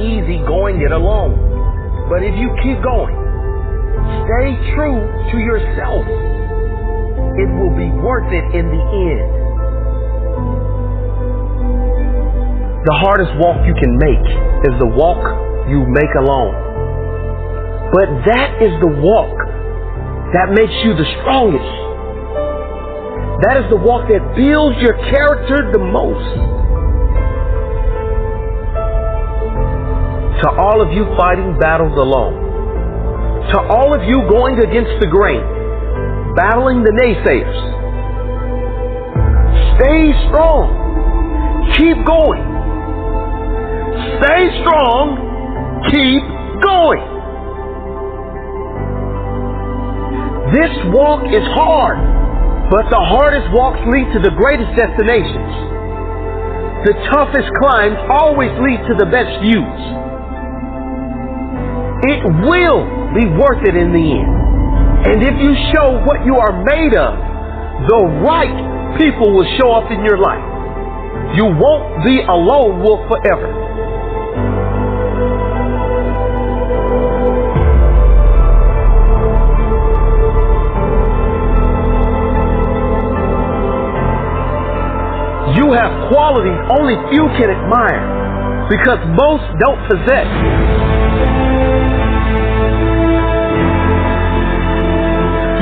easy going it alone. But if you keep going, stay true to yourself, it will be worth it in the end. The hardest walk you can make is the walk you make alone. But that is the walk that makes you the strongest. That is the walk that builds your character the most. To all of you fighting battles alone, to all of you going against the grain, battling the naysayers, stay strong. Keep going. Stay strong. Keep going. This walk is hard, but the hardest walks lead to the greatest destinations. The toughest climbs always lead to the best views. It will be worth it in the end. And if you show what you are made of, the right people will show up in your life. You won't be a lone wolf forever. You have qualities only few can admire because most don't possess.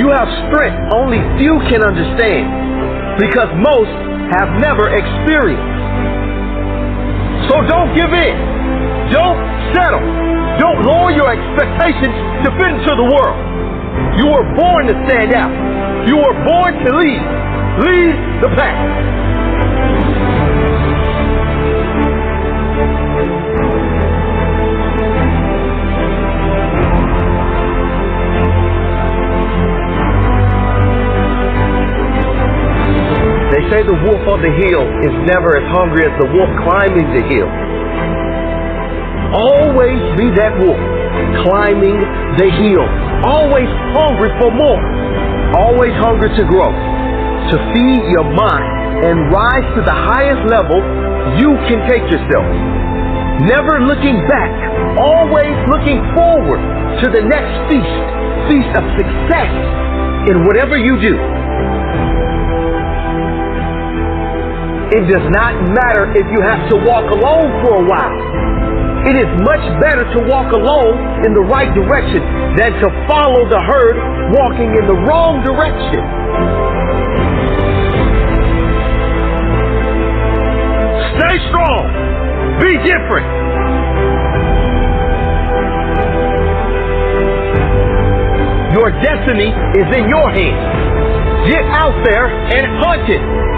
You have strength only few can understand because most have never experienced. So don't give in. Don't settle. Don't lower your expectations to fit into the world. You were born to stand out. You were born to lead. Lead the pack. They say the wolf on the hill is never as hungry as the wolf climbing the hill. Always be that wolf climbing the hill. Always hungry for more. Always hungry to grow. To feed your mind and rise to the highest level you can take yourself. Never looking back. Always looking forward to the next feast. Feast of success in whatever you do. It does not matter if you have to walk alone for a while. It is much better to walk alone in the right direction than to follow the herd walking in the wrong direction. Stay strong. Be different. Your destiny is in your hands. Get out there and hunt it.